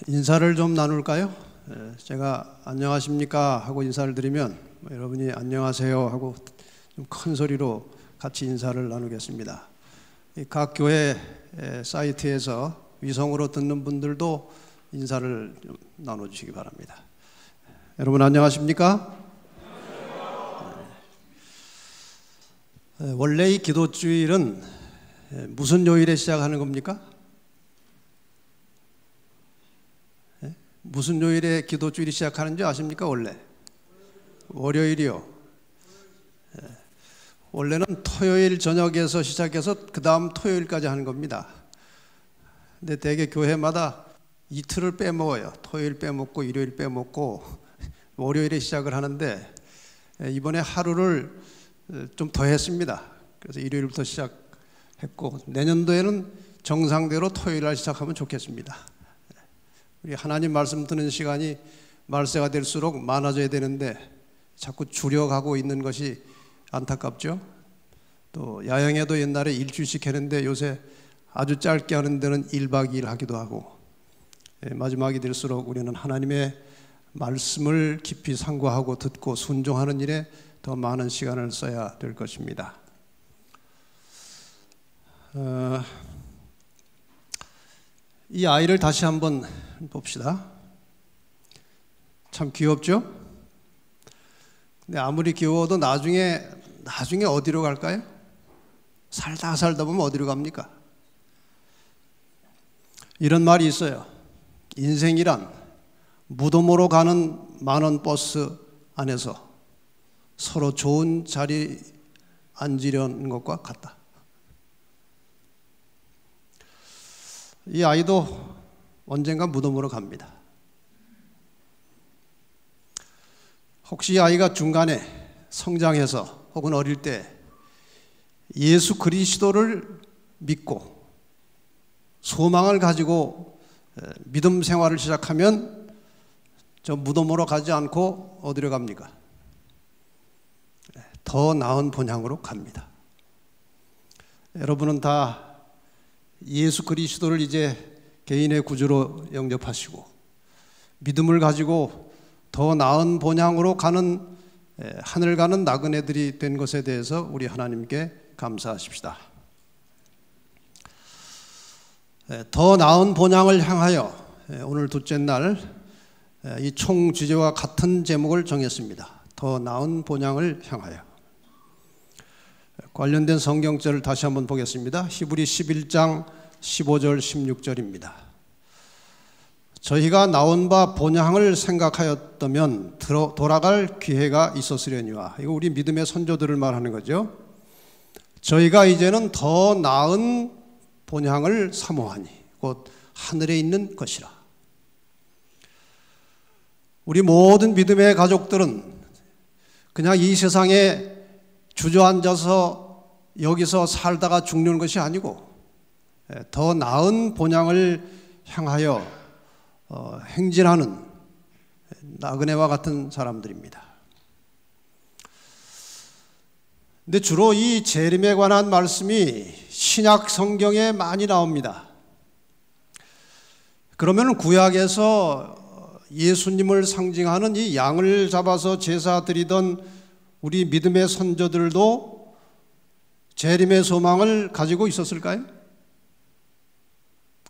인사를 좀 나눌까요? 제가 안녕하십니까 하고 인사를 드리면 여러분이 안녕하세요 하고 좀 큰 소리로 같이 인사를 나누겠습니다. 각 교회 사이트에서 위성으로 듣는 분들도 인사를 좀 나눠주시기 바랍니다. 여러분 안녕하십니까? 원래 이 기도주일은 무슨 요일에 시작하는 겁니까? 무슨 요일에 기도주일이 시작하는지 아십니까? 원래 월요일이요. 원래는 토요일 저녁에서 시작해서 그 다음 토요일까지 하는 겁니다. 근데 대개 교회마다 이틀을 빼먹어요. 토요일 빼먹고 일요일 빼먹고 월요일에 시작을 하는데 이번에 하루를 좀 더 했습니다. 그래서 일요일부터 시작했고 내년도에는 정상대로 토요일 날 시작하면 좋겠습니다. 우리 하나님 말씀 듣는 시간이 말세가 될수록 많아져야 되는데 자꾸 줄여가고 있는 것이 안타깝죠. 또 야영에도 옛날에 일주일씩 했는데 요새 아주 짧게 하는 데는 1박 2일 하기도 하고 마지막이 될수록 우리는 하나님의 말씀을 깊이 상고하고 듣고 순종하는 일에 더 많은 시간을 써야 될 것입니다. 이 아이를 다시 한번 봅시다. 참 귀엽죠? 근데 아무리 귀여워도 나중에 어디로 갈까요? 살다 보면 어디로 갑니까? 이런 말이 있어요. 인생이란 무덤으로 가는 만원 버스 안에서 서로 좋은 자리 앉으려는 것과 같다. 이 아이도 언젠가 무덤으로 갑니다. 혹시 이 아이가 중간에 성장해서 혹은 어릴 때 예수 그리스도를 믿고 소망을 가지고 믿음 생활을 시작하면 저 무덤으로 가지 않고 어디로 갑니까? 더 나은 본향으로 갑니다. 여러분은 다 예수 그리스도를 이제 개인의 구주로 영접하시고 믿음을 가지고 더 나은 본향으로 가는 하늘 가는 나그네들이 된 것에 대해서 우리 하나님께 감사하십시다. 더 나은 본향을 향하여 오늘 둘째 날 이 총 주제와 같은 제목을 정했습니다. 더 나은 본향을 향하여. 관련된 성경절을 다시 한번 보겠습니다. 히브리 11장 15절 16절입니다. 저희가 나온 바 본향을 생각하였다면 돌아갈 기회가 있었으려니와. 이거 우리 믿음의 선조들을 말하는 거죠. 저희가 이제는 더 나은 본향을 사모하니 곧 하늘에 있는 것이라. 우리 모든 믿음의 가족들은 그냥 이 세상에 주저앉아서 여기서 살다가 죽는 것이 아니고 더 나은 본향을 향하여 행진하는 나그네와 같은 사람들입니다. 근데 주로 이 재림에 관한 말씀이 신약 성경에 많이 나옵니다. 그러면 구약에서 예수님을 상징하는 이 양을 잡아서 제사 드리던 우리 믿음의 선조들도 재림의 소망을 가지고 있었을까요?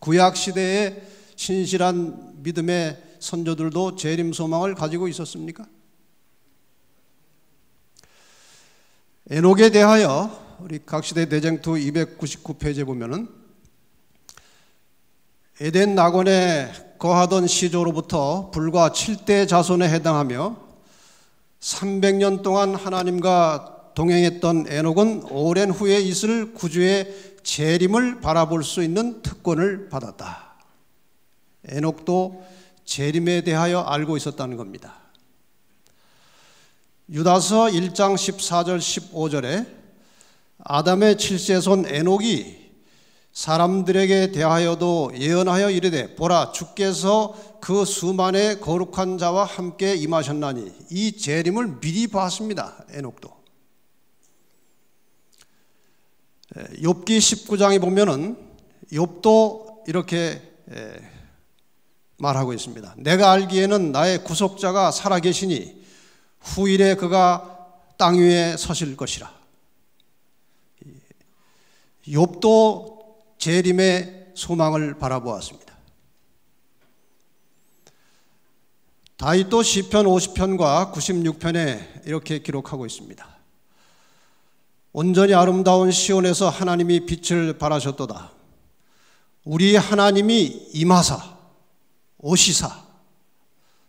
구약 시대에 신실한 믿음의 선조들도 재림 소망을 가지고 있었습니까? 에녹에 대하여 우리 각시대 대쟁투 299페이지에 보면은 에덴 낙원에 거하던 시조로부터 불과 7대 자손에 해당하며 300년 동안 하나님과 동행했던 에녹은 오랜 후에 있을 구주의 재림을 바라볼 수 있는 특권을 받았다. 에녹도 재림에 대하여 알고 있었다는 겁니다. 유다서 1장 14절 15절에 아담의 7세손 에녹이 사람들에게 대하여도 예언하여 이르되 보라 주께서 그 수만의 거룩한 자와 함께 임하셨나니 이 재림을 미리 봤습니다. 에녹도. 욥기 19장에 보면은 욥도 이렇게 말하고 있습니다. 내가 알기에는 나의 구속자가 살아계시니 후일에 그가 땅 위에 서실 것이라. 욥도 재림의 소망을 바라보았습니다. 다윗도 시편 50편과 96편에 이렇게 기록하고 있습니다. 온전히 아름다운 시온에서 하나님이 빛을 발하셨도다. 우리 하나님이 임하사 오시사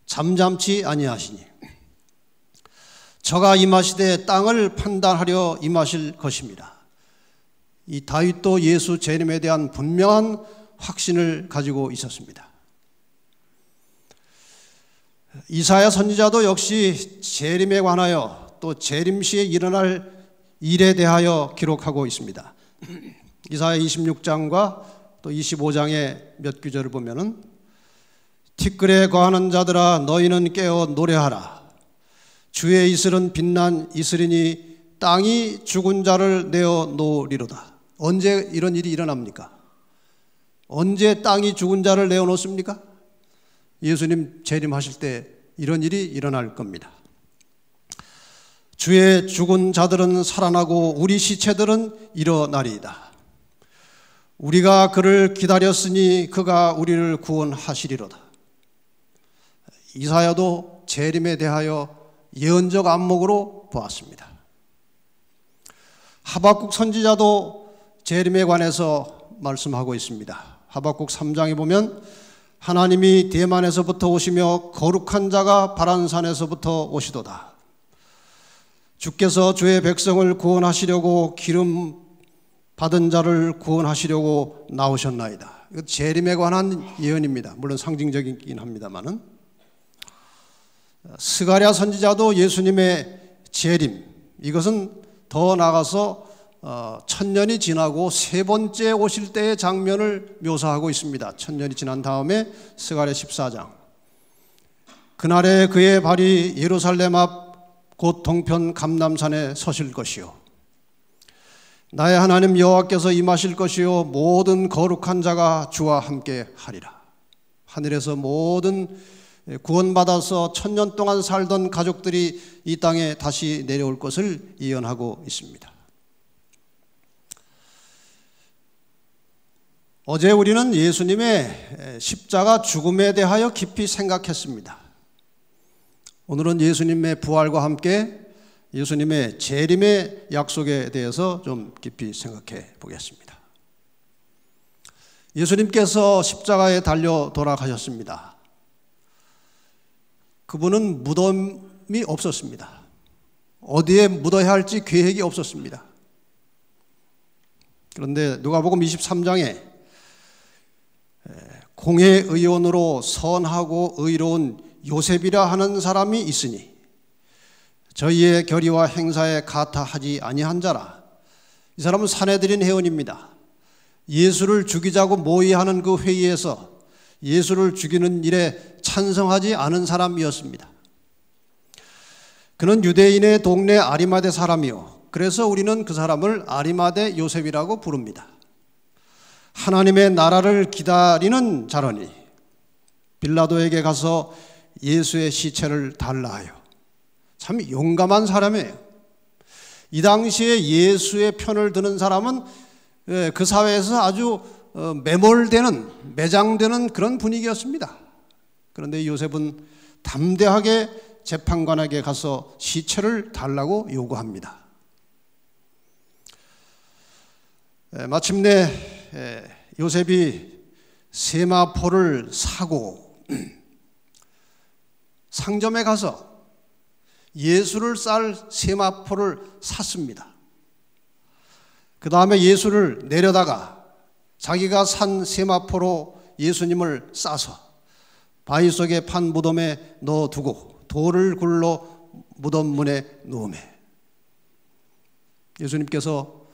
잠잠치 아니하시니 저가 임하시되 땅을 판단하려 임하실 것입니다. 이 다윗도 예수 재림에 대한 분명한 확신을 가지고 있었습니다. 이사야 선지자도 역시 재림에 관하여 또 재림 시에 일어날 일에 대하여 기록하고 있습니다. 이사야 26장과 또 25장의 몇 구절을 보면은 티끌에 거하는 자들아 너희는 깨어 노래하라. 주의 이슬은 빛난 이슬이니 땅이 죽은 자를 내어 놓으리로다. 언제 이런 일이 일어납니까? 언제 땅이 죽은 자를 내어 놓습니까? 예수님 재림하실 때 이런 일이 일어날 겁니다. 주의 죽은 자들은 살아나고 우리 시체들은 일어나리이다. 우리가 그를 기다렸으니 그가 우리를 구원하시리로다. 이사야도 재림에 대하여 예언적 안목으로 보았습니다. 하박국 선지자도 재림에 관해서 말씀하고 있습니다. 하박국 3장에 보면 하나님이 대만에서부터 오시며 거룩한 자가 바란산에서부터 오시도다. 주께서 주의 백성을 구원하시려고 기름 받은 자를 구원하시려고 나오셨나이다. 이거 재림에 관한 예언입니다. 물론 상징적이긴 합니다만은 스가랴 선지자도 예수님의 재림, 이것은 더 나아가서 천년이 지나고 세 번째 오실 때의 장면을 묘사하고 있습니다. 천년이 지난 다음에 스가랴 14장 그날에 그의 발이 예루살렘 앞 곧 동편 감람산에 서실 것이요 나의 하나님 여호와께서 임하실 것이요 모든 거룩한 자가 주와 함께 하리라. 하늘에서 모든 구원받아서 천년 동안 살던 가족들이 이 땅에 다시 내려올 것을 예언하고 있습니다. 어제 우리는 예수님의 십자가 죽음에 대하여 깊이 생각했습니다. 오늘은 예수님의 부활과 함께 예수님의 재림의 약속에 대해서 좀 깊이 생각해 보겠습니다. 예수님께서 십자가에 달려 돌아가셨습니다. 그분은 무덤이 없었습니다. 어디에 묻어야 할지 계획이 없었습니다. 그런데 누가복음 23장에 공회의원으로 선하고 의로운 요셉이라 하는 사람이 있으니 저희의 결의와 행사에 가타하지 아니한 자라. 이 사람은 산헤드린 회원입니다. 예수를 죽이자고 모의하는 그 회의에서 예수를 죽이는 일에 찬성하지 않은 사람이었습니다. 그는 유대인의 동네 아리마대 사람이요 그래서 우리는 그 사람을 아리마대 요셉이라고 부릅니다. 하나님의 나라를 기다리는 자러니 빌라도에게 가서 예수의 시체를 달라 하여. 참 용감한 사람이에요. 이 당시에 예수의 편을 드는 사람은 그 사회에서 아주 매몰되는, 매장되는 그런 분위기였습니다. 그런데 요셉은 담대하게 재판관에게 가서 시체를 달라고 요구합니다. 마침내 요셉이 세마포를 사고 상점에 가서 예수를 쌀 세마포를 샀습니다. 그 다음에 예수를 내려다가 자기가 산 세마포로 예수님을 싸서 바위 속에 판 무덤에 넣어두고 돌을 굴러 무덤 문에 놓으매 예수님께서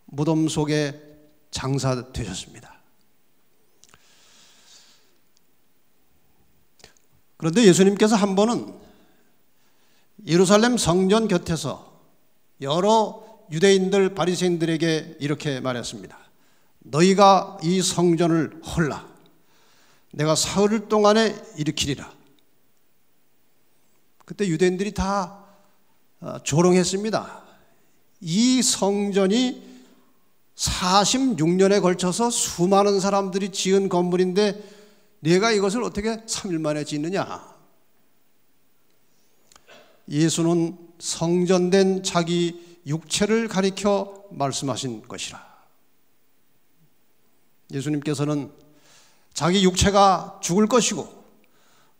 무덤 속에 장사되셨습니다. 그런데 예수님께서 한 번은 예루살렘 성전 곁에서 여러 유대인들 바리새인들에게 이렇게 말했습니다. 너희가 이 성전을 헐라. 내가 사흘 동안에 일으키리라. 그때 유대인들이 다 조롱했습니다. 이 성전이 46년에 걸쳐서 수많은 사람들이 지은 건물인데 내가 이것을 어떻게 3일 만에 짓느냐. 예수는 성전된 자기 육체를 가리켜 말씀하신 것이라. 예수님께서는 자기 육체가 죽을 것이고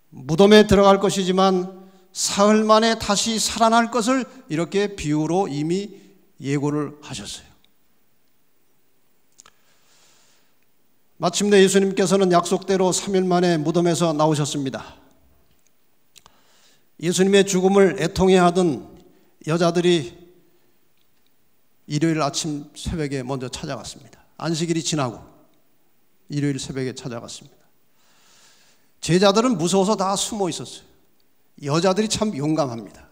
무덤에 들어갈 것이지만 사흘 만에 다시 살아날 것을 이렇게 비유로 이미 예고를 하셨어요. 마침내 예수님께서는 약속대로 3일 만에 무덤에서 나오셨습니다. 예수님의 죽음을 애통해하던 여자들이 일요일 아침 새벽에 먼저 찾아갔습니다. 안식일이 지나고 일요일 새벽에 찾아갔습니다. 제자들은 무서워서 다 숨어 있었어요. 여자들이 참 용감합니다.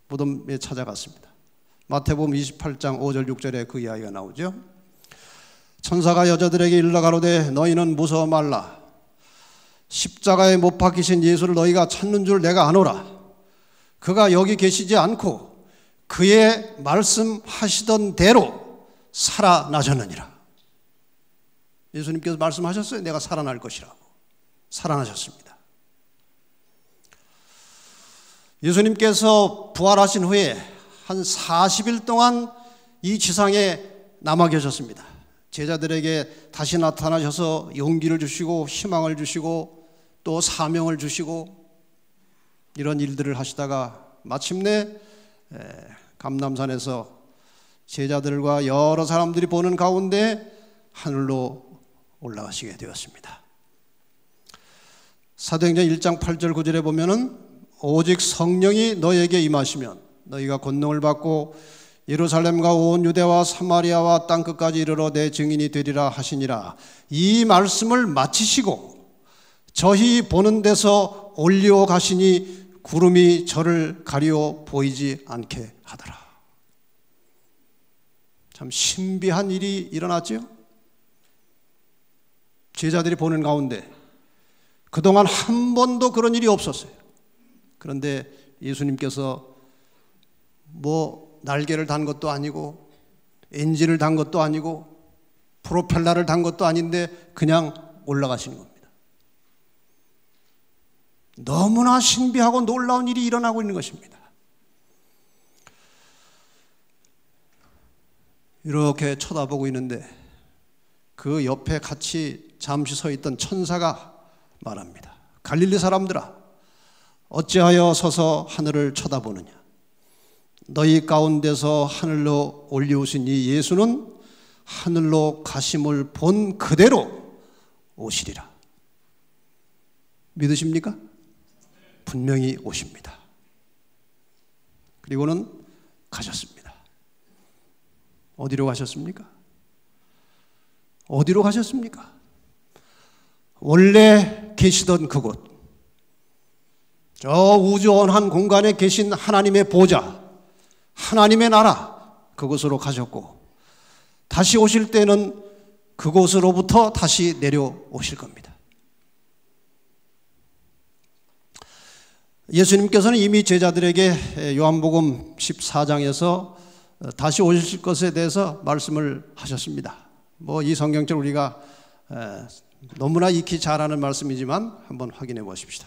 무덤에 찾아갔습니다. 마태복음 28장 5절 6절에 그 이야기가 나오죠. 천사가 여자들에게 일러 가로되 너희는 무서워 말라. 십자가에 못 박히신 예수를 너희가 찾는 줄 내가 아노라. 그가 여기 계시지 않고 그의 말씀하시던 대로 살아나셨느니라. 예수님께서 말씀하셨어요. 내가 살아날 것이라고. 살아나셨습니다. 예수님께서 부활하신 후에 한 40일 동안 이 지상에 남아 계셨습니다. 제자들에게 다시 나타나셔서 용기를 주시고 희망을 주시고 또 사명을 주시고 이런 일들을 하시다가 마침내 감람산에서 제자들과 여러 사람들이 보는 가운데 하늘로 올라가시게 되었습니다. 사도행전 1장 8절 9절에 보면은 오직 성령이 너에게 임하시면 너희가 권능을 받고 예루살렘과 온 유대와 사마리아와 땅끝까지 이르러 내 증인이 되리라 하시니라. 이 말씀을 마치시고 저희 보는 데서 올리어 가시니 구름이 저를 가리어 보이지 않게 하더라. 참 신비한 일이 일어났죠. 제자들이 보는 가운데 그동안 한 번도 그런 일이 없었어요. 그런데 예수님께서 날개를 단 것도 아니고 엔진을 단 것도 아니고 프로펠러를 단 것도 아닌데 그냥 올라가시는 겁니다. 너무나 신비하고 놀라운 일이 일어나고 있는 것입니다. 이렇게 쳐다보고 있는데 그 옆에 같이 잠시 서 있던 천사가 말합니다. 갈릴리 사람들아, 어찌하여 서서 하늘을 쳐다보느냐. 너희 가운데서 하늘로 올리우신 이 예수는 하늘로 가심을 본 그대로 오시리라. 믿으십니까? 분명히 오십니다. 그리고는 가셨습니다. 어디로 가셨습니까? 어디로 가셨습니까? 원래 계시던 그곳, 저 우주원한 공간에 계신 하나님의 보좌, 하나님의 나라, 그곳으로 가셨고 다시 오실 때는 그곳으로부터 다시 내려오실 겁니다. 예수님께서는 이미 제자들에게 요한복음 14장에서 다시 오실 것에 대해서 말씀을 하셨습니다. 이 성경책 우리가 너무나 익히 잘 아는 말씀이지만 한번 확인해 보십시다.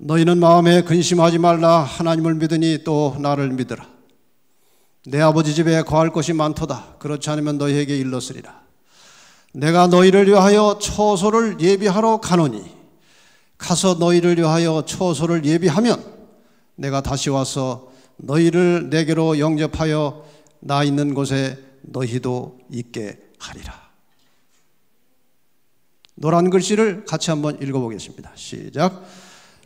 너희는 마음에 근심하지 말라. 하나님을 믿으니 또 나를 믿으라. 내 아버지 집에 거할 것이 많도다. 그렇지 않으면 너희에게 일렀으리라. 내가 너희를 위하여 처소를 예비하러 가노니 가서 너희를 위하여 처소를 예비하면 내가 다시 와서 너희를 내게로 영접하여 나 있는 곳에 너희도 있게 하리라. 노란 글씨를 같이 한번 읽어보겠습니다. 시작.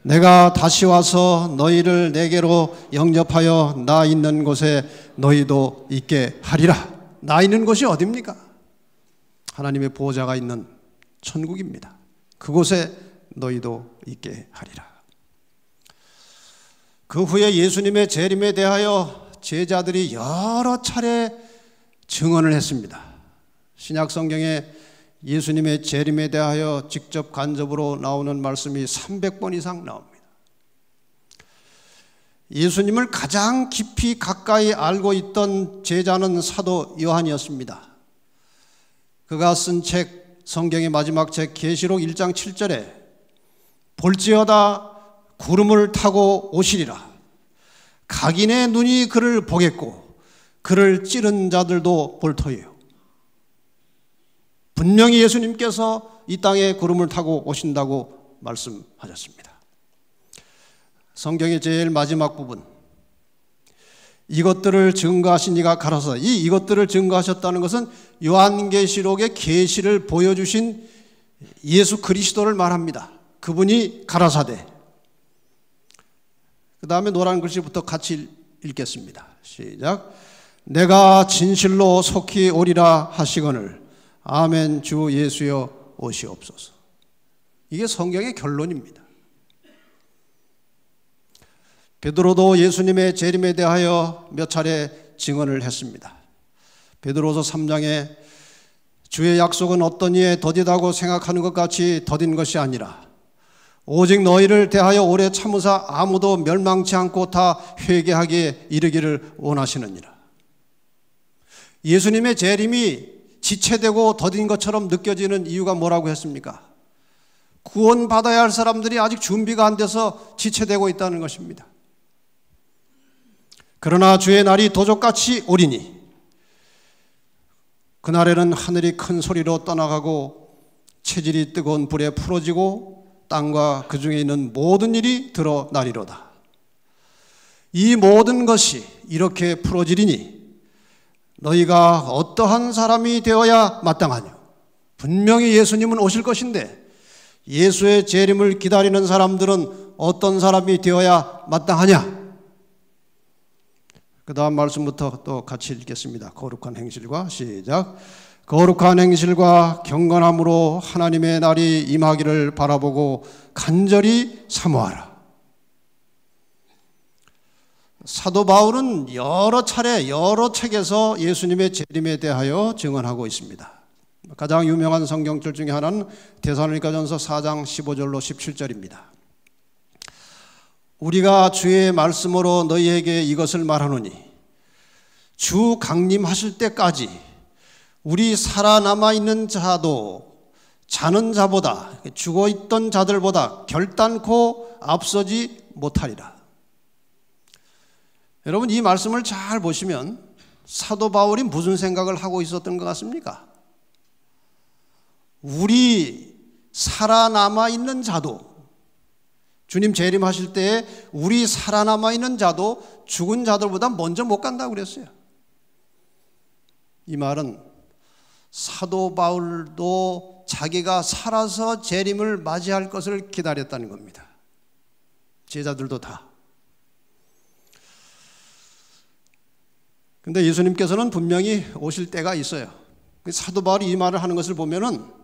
내가 다시 와서 너희를 내게로 영접하여 나 있는 곳에 너희도 있게 하리라. 나 있는 곳이 어디입니까? 하나님의 보호자가 있는 천국입니다. 그곳에 너희도 있게 하리라. 그 후에 예수님의 재림에 대하여 제자들이 여러 차례 증언을 했습니다. 신약 성경에 예수님의 재림에 대하여 직접 간접으로 나오는 말씀이 300번 이상 나옵니다. 예수님을 가장 깊이 가까이 알고 있던 제자는 사도 요한이었습니다. 그가 쓴 책, 성경의 마지막 책 계시록 1장 7절에 볼지어다 구름을 타고 오시리라. 각인의 눈이 그를 보겠고 그를 찌른 자들도 볼 터이요. 분명히 예수님께서 이 땅에 구름을 타고 오신다고 말씀하셨습니다. 성경의 제일 마지막 부분, 이것들을 증거하신 이가 가라사. 이것들을 증거하셨다는 것은 요한계시록의 계시를 보여주신 예수 그리스도를 말합니다. 그분이 가라사대. 그 다음에 노란 글씨부터 같이 읽겠습니다. 시작. 내가 진실로 속히 오리라 하시거늘 아멘 주 예수여 오시옵소서. 이게 성경의 결론입니다. 베드로도 예수님의 재림에 대하여 몇 차례 증언을 했습니다. 베드로서 3장에 주의 약속은 어떤 이에 더디다고 생각하는 것 같이 더딘 것이 아니라 오직 너희를 대하여 오래 참으사 아무도 멸망치 않고 다 회개하기에 이르기를 원하시느니라. 예수님의 재림이 지체되고 더딘 것처럼 느껴지는 이유가 뭐라고 했습니까? 구원받아야 할 사람들이 아직 준비가 안 돼서 지체되고 있다는 것입니다. 그러나 주의 날이 도적같이 오리니 그날에는 하늘이 큰 소리로 떠나가고 체질이 뜨거운 불에 풀어지고 땅과 그 중에 있는 모든 일이 드러나리로다. 이 모든 것이 이렇게 풀어지리니 너희가 어떠한 사람이 되어야 마땅하냐. 분명히 예수님은 오실 것인데 예수의 재림을 기다리는 사람들은 어떤 사람이 되어야 마땅하냐. 그 다음 말씀부터 또 같이 읽겠습니다. 거룩한 행실과 시작. 거룩한 행실과 경건함으로 하나님의 날이 임하기를 바라보고 간절히 사모하라. 사도 바울은 여러 차례 여러 책에서 예수님의 재림에 대하여 증언하고 있습니다. 가장 유명한 성경절 중에 하나는 데살로니가전서 4장 15절로 17절입니다. 우리가 주의 말씀으로 너희에게 이것을 말하노니 주 강림하실 때까지 우리 살아남아 있는 자도 자는 자보다 죽어있던 자들보다 결단코 앞서지 못하리라. 여러분, 이 말씀을 잘 보시면 사도 바울이 무슨 생각을 하고 있었던 것 같습니까? 우리 살아남아 있는 자도, 주님 재림하실 때에 우리 살아남아 있는 자도 죽은 자들보다 먼저 못 간다고 그랬어요. 이 말은 사도 바울도 자기가 살아서 재림을 맞이할 것을 기다렸다는 겁니다. 제자들도 다. 근데 예수님께서는 분명히 오실 때가 있어요. 사도 바울이 이 말을 하는 것을 보면은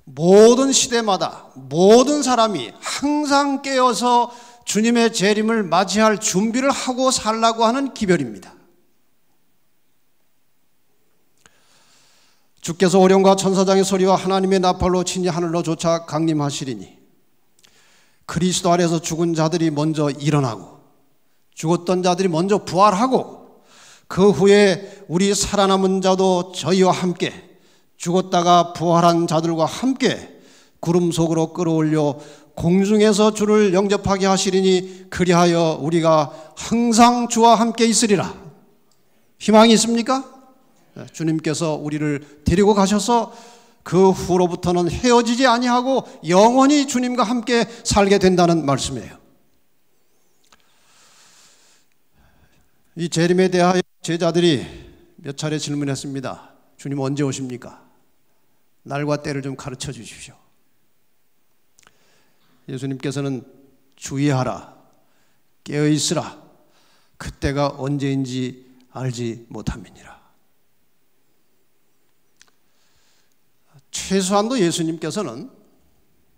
모든 시대마다 모든 사람이 항상 깨어서 주님의 재림을 맞이할 준비를 하고 살라고 하는 기별입니다. 주께서 오령과 천사장의 소리와 하나님의 나팔로 친히 하늘로 솟아 강림하시리니 그리스도 안에서 죽은 자들이 먼저 일어나고 죽었던 자들이 먼저 부활하고 그 후에 우리 살아남은 자도 저희와 함께 죽었다가 부활한 자들과 함께 구름 속으로 끌어올려 공중에서 주를 영접하게 하시리니 그리하여 우리가 항상 주와 함께 있으리라. 희망이 있습니까? 주님께서 우리를 데리고 가셔서 그 후로부터는 헤어지지 아니하고 영원히 주님과 함께 살게 된다는 말씀이에요. 이 재림에 대하여 제자들이 몇 차례 질문했습니다. 주님 언제 오십니까? 날과 때를 좀 가르쳐 주십시오. 예수님께서는 주의하라, 깨어있으라, 그때가 언제인지 알지 못함이니라. 최소한도 예수님께서는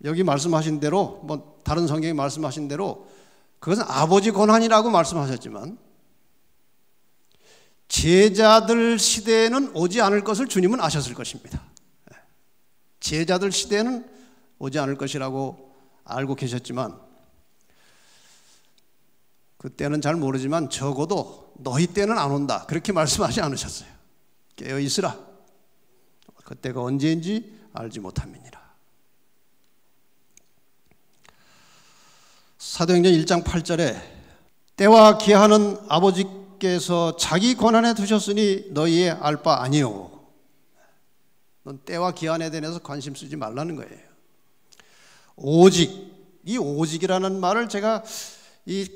여기 말씀하신 대로, 다른 성경에 말씀하신 대로 그것은 아버지 권한이라고 말씀하셨지만 제자들 시대에는 오지 않을 것을 주님은 아셨을 것입니다. 제자들 시대는 오지 않을 것이라고 알고 계셨지만, 그때는 잘 모르지만 적어도 너희 때는 안 온다 그렇게 말씀하지 않으셨어요. 깨어 있으라. 그때가 언제인지 알지 못함이니라. 사도행전 1장 8절에 때와 기한은 아버지께서 자기 권한에 두셨으니 너희의 알 바 아니요. 넌 때와 기한에 대해서 관심 쓰지 말라는 거예요. 오직, 이 오직이라는 말을 제가 이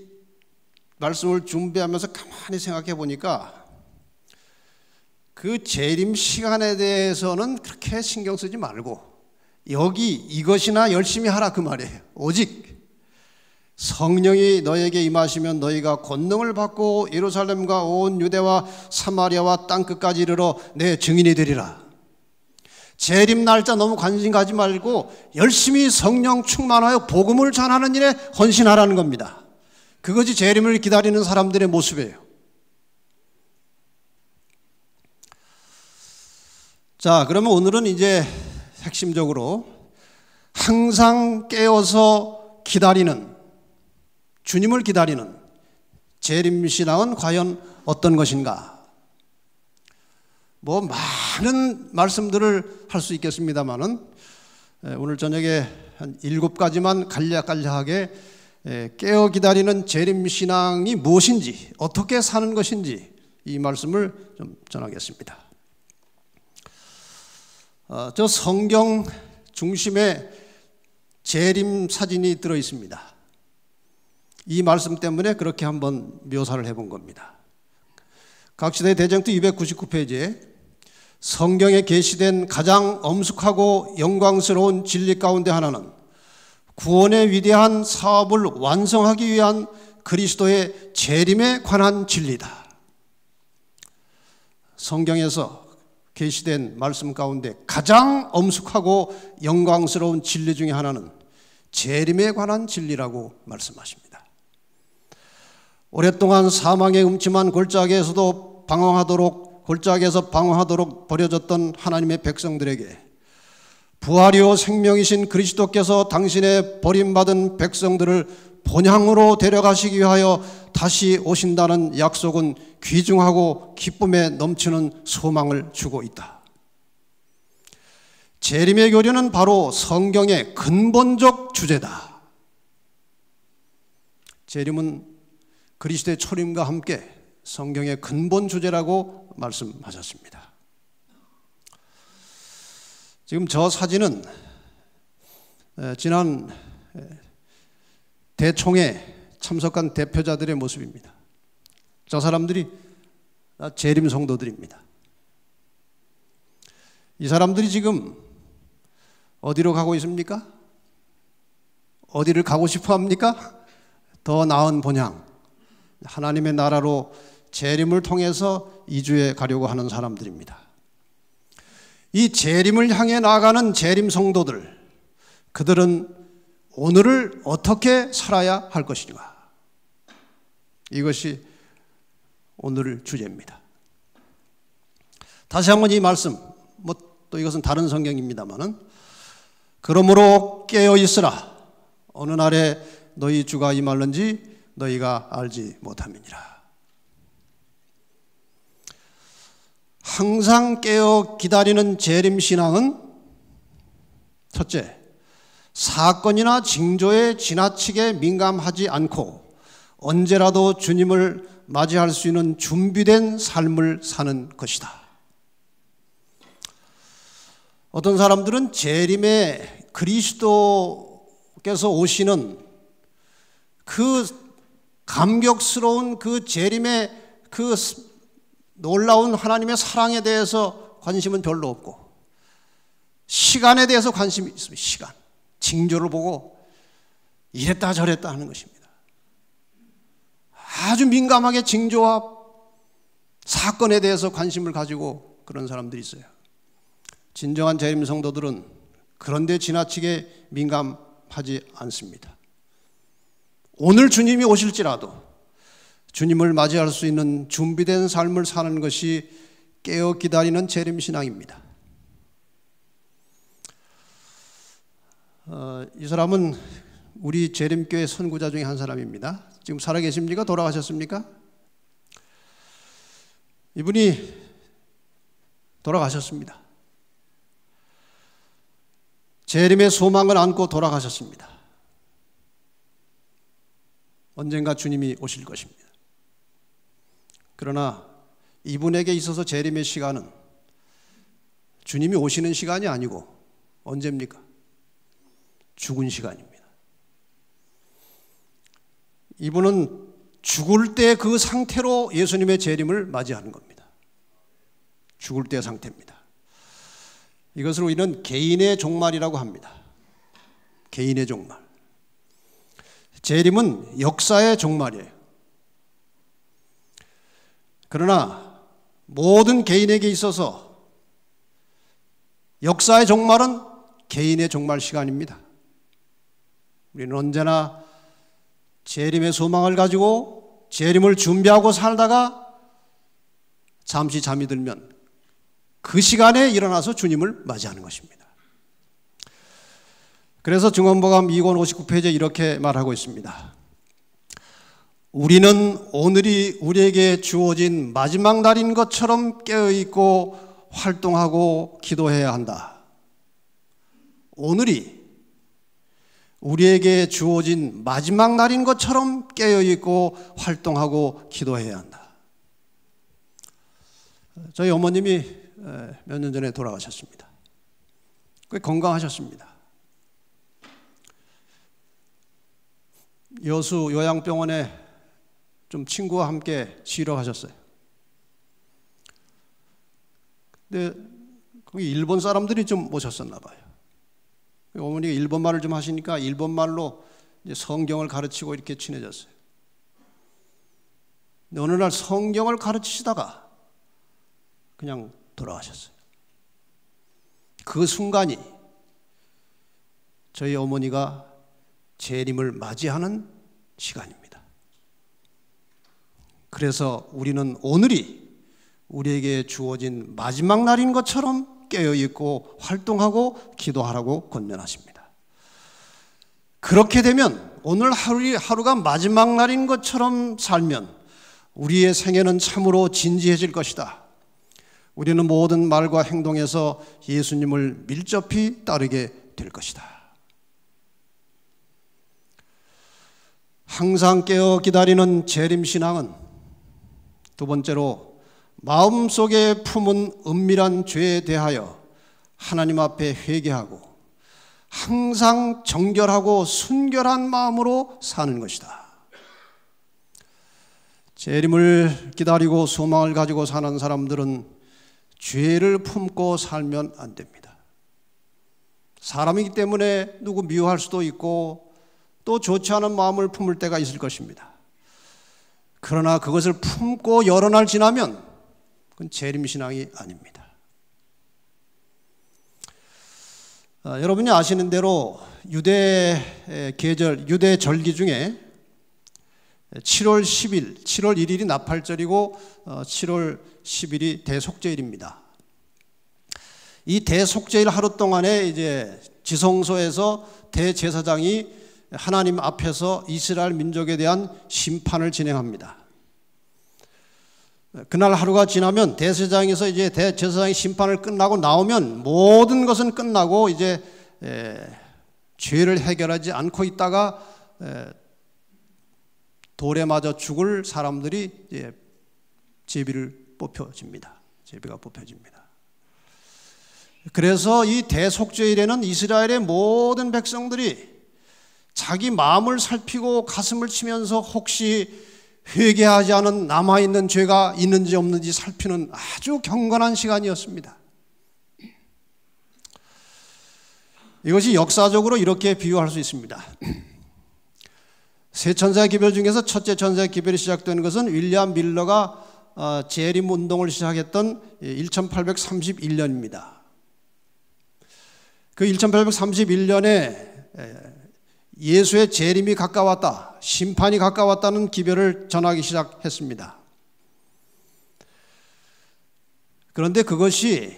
말씀을 준비하면서 가만히 생각해 보니까 그 재림 시간에 대해서는 그렇게 신경 쓰지 말고 여기 이것이나 열심히 하라 그 말이에요. 오직 성령이 너에게 임하시면 너희가 권능을 받고 예루살렘과 온 유대와 사마리아와 땅끝까지 이르러 내 증인이 되리라. 재림 날짜 너무 관심 가지 말고 열심히 성령 충만하여 복음을 전하는 일에 헌신하라는 겁니다. 그것이 재림을 기다리는 사람들의 모습이에요. 자, 그러면 오늘은 이제 핵심적으로 항상 깨어서 기다리는, 주님을 기다리는 재림신앙은 과연 어떤 것인가? 뭐 많은 말씀들을 할 수 있겠습니다만은 오늘 저녁에 한 7가지만 간략간략하게 깨어 기다리는 재림신앙이 무엇인지, 어떻게 사는 것인지 이 말씀을 좀 전하겠습니다. 저 성경 중심에 재림 사진이 들어 있습니다. 이 말씀 때문에 그렇게 한번 묘사를 해본 겁니다. 각시대 대쟁투 299페이지에 성경에 게시된 가장 엄숙하고 영광스러운 진리 가운데 하나는 구원의 위대한 사업을 완성하기 위한 그리스도의 재림에 관한 진리다. 성경에서 게시된 말씀 가운데 가장 엄숙하고 영광스러운 진리 중에 하나는 재림에 관한 진리라고 말씀하십니다. 오랫동안 사망의 음침한 골짜기에서 방황하도록 버려졌던 하나님의 백성들에게 부활이요 생명이신 그리스도께서 당신의 버림받은 백성들을 본향으로 데려가시기 위하여 다시 오신다는 약속은 귀중하고 기쁨에 넘치는 소망을 주고 있다. 재림의 교리는 바로 성경의 근본적 주제다. 재림은 그리스도의 초림과 함께 성경의 근본 주제라고 말씀하셨습니다. 지금 저 사진은 지난 대총회 참석한 대표자들의 모습입니다. 저 사람들이 재림 성도들입니다. 이 사람들이 지금 어디로 가고 있습니까? 어디를 가고 싶어 합니까? 더 나은 본향, 하나님의 나라로 재림을 통해서 이주해 가려고 하는 사람들입니다. 이 재림을 향해 나아가는 재림 성도들, 그들은 오늘을 어떻게 살아야 할 것인가? 이것이 오늘 주제입니다. 다시 한번 이 말씀, 또 이것은 다른 성경입니다만은, 그러므로 깨어 있으라. 어느 날에 너희 주가 임할는지 너희가 알지 못함이니라. 항상 깨어 기다리는 재림신앙은 첫째, 사건이나 징조에 지나치게 민감하지 않고 언제라도 주님을 맞이할 수 있는 준비된 삶을 사는 것이다. 어떤 사람들은 재림에 그리스도께서 오시는 그 감격스러운 그 재림의 그 놀라운 하나님의 사랑에 대해서 관심은 별로 없고 시간에 대해서 관심이 있습니다. 시간, 징조를 보고 이랬다 저랬다 하는 것입니다. 아주 민감하게 징조와 사건에 대해서 관심을 가지고 그런 사람들이 있어요. 진정한 재림 성도들은 그런데 지나치게 민감하지 않습니다. 오늘 주님이 오실지라도 주님을 맞이할 수 있는 준비된 삶을 사는 것이 깨어 기다리는 재림신앙입니다. 이 사람은 우리 재림교회 선구자 중에 한 사람입니다. 지금 살아계십니까? 돌아가셨습니까? 이분이 돌아가셨습니다. 재림의 소망을 안고 돌아가셨습니다. 언젠가 주님이 오실 것입니다. 그러나 이분에게 있어서 재림의 시간은 주님이 오시는 시간이 아니고 언제입니까? 죽은 시간입니다. 이분은 죽을 때 그 상태로 예수님의 재림을 맞이하는 겁니다. 죽을 때의 상태입니다. 이것을 우리는 개인의 종말이라고 합니다. 개인의 종말. 재림은 역사의 종말이에요. 그러나 모든 개인에게 있어서 역사의 종말은 개인의 종말 시간입니다. 우리는 언제나 재림의 소망을 가지고 재림을 준비하고 살다가 잠시 잠이 들면 그 시간에 일어나서 주님을 맞이하는 것입니다. 그래서 증언복음 2권 59페이지에 이렇게 말하고 있습니다. 우리는 오늘이 우리에게 주어진 마지막 날인 것처럼 깨어있고 활동하고 기도해야 한다. 오늘이 우리에게 주어진 마지막 날인 것처럼 깨어있고 활동하고 기도해야 한다. 저희 어머님이 몇 년 전에 돌아가셨습니다. 꽤 건강하셨습니다. 여수 요양병원에 좀 친구와 함께 쉬러 가셨어요. 근데 거기 일본 사람들이 좀 오셨었나 봐요. 어머니가 일본말을 좀 하시니까 일본말로 이제 성경을 가르치고 이렇게 친해졌어요. 근데 어느 날 성경을 가르치시다가 그냥 돌아가셨어요. 그 순간이 저희 어머니가 재림을 맞이하는 시간입니다. 그래서 우리는 오늘이 우리에게 주어진 마지막 날인 것처럼 깨어있고 활동하고 기도하라고 권면하십니다. 그렇게 되면 오늘 하루가 마지막 날인 것처럼 살면 우리의 생애는 참으로 진지해질 것이다. 우리는 모든 말과 행동에서 예수님을 밀접히 따르게 될 것이다. 항상 깨어 기다리는 재림신앙은 두 번째로 마음속에 품은 은밀한 죄에 대하여 하나님 앞에 회개하고 항상 정결하고 순결한 마음으로 사는 것이다. 재림을 기다리고 소망을 가지고 사는 사람들은 죄를 품고 살면 안 됩니다. 사람이기 때문에 누구 미워할 수도 있고 또 좋지 않은 마음을 품을 때가 있을 것입니다. 그러나 그것을 품고 여러 날 지나면 그건 재림신앙이 아닙니다. 여러분이 아시는 대로 유대 계절, 유대 절기 중에 7월 10일, 7월 1일이 나팔절이고 7월 10일이 대속죄일입니다. 이 대속죄일 하루 동안에 이제 지성소에서 대제사장이 하나님 앞에서 이스라엘 민족에 대한 심판을 진행합니다. 그날 하루가 지나면 대제사장에서 이제 대제사장이 심판을 끝나고 나오면 모든 것은 끝나고 이제 죄를 해결하지 않고 있다가 돌에 맞아 죽을 사람들이 이제 제비를 뽑혀집니다. 제비가 뽑혀집니다. 그래서 이 대속죄일에는 이스라엘의 모든 백성들이 자기 마음을 살피고 가슴을 치면서 혹시 회개하지 않은 남아있는 죄가 있는지 없는지 살피는 아주 경건한 시간이었습니다. 이것이 역사적으로 이렇게 비유할 수 있습니다. 세 천사의 기별 중에서 첫째 천사의 기별이 시작된 것은 윌리엄 밀러가 재림 운동을 시작했던 1831년입니다. 그 1831년에 예수의 재림이 가까웠다, 심판이 가까웠다는 기별을 전하기 시작했습니다. 그런데 그것이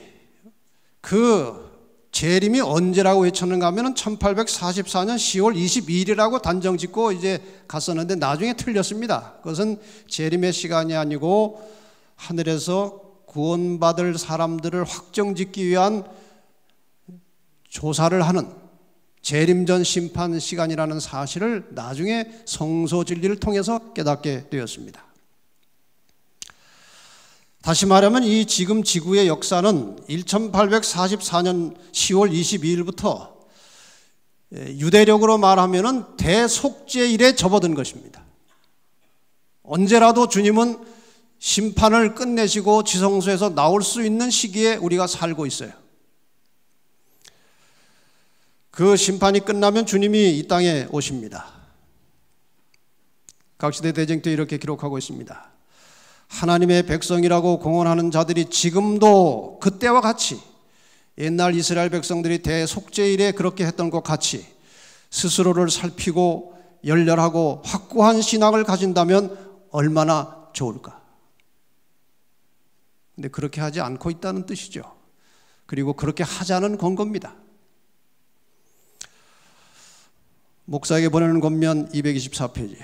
그 재림이 언제라고 외쳤는가 하면 1844년 10월 22일이라고 단정 짓고 이제 갔었는데 나중에 틀렸습니다. 그것은 재림의 시간이 아니고 하늘에서 구원받을 사람들을 확정짓기 위한 조사를 하는 재림전 심판 시간이라는 사실을 나중에 성서 진리를 통해서 깨닫게 되었습니다. 다시 말하면 이 지금 지구의 역사는 1844년 10월 22일부터 유대력으로 말하면 대속죄일에 접어든 것입니다. 언제라도 주님은 심판을 끝내시고 지성소에서 나올 수 있는 시기에 우리가 살고 있어요. 그 심판이 끝나면 주님이 이 땅에 오십니다. 각시대 대쟁투에 이렇게 기록하고 있습니다. 하나님의 백성이라고 공언하는 자들이 지금도 그때와 같이 옛날 이스라엘 백성들이 대속죄일에 그렇게 했던 것 같이 스스로를 살피고 열렬하고 확고한 신앙을 가진다면 얼마나 좋을까? 근데 그렇게 하지 않고 있다는 뜻이죠. 그리고 그렇게 하자는 건 겁니다. 목사에게 보내는 권면 224페이지.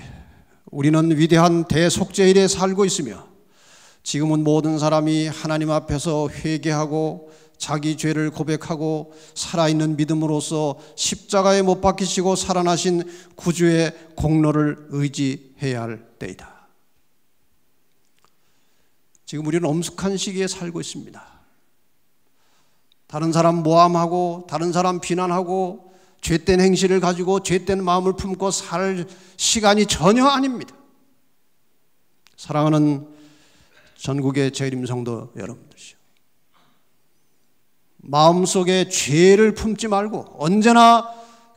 우리는 위대한 대속죄일에 살고 있으며 지금은 모든 사람이 하나님 앞에서 회개하고 자기 죄를 고백하고 살아있는 믿음으로써 십자가에 못 박히시고 살아나신 구주의 공로를 의지해야 할 때이다. 지금 우리는 엄숙한 시기에 살고 있습니다. 다른 사람 모함하고 다른 사람 비난하고 죄된 행실을 가지고 죄된 마음을 품고 살 시간이 전혀 아닙니다. 사랑하는 전국의 재림 성도 여러분들이요, 마음속에 죄를 품지 말고 언제나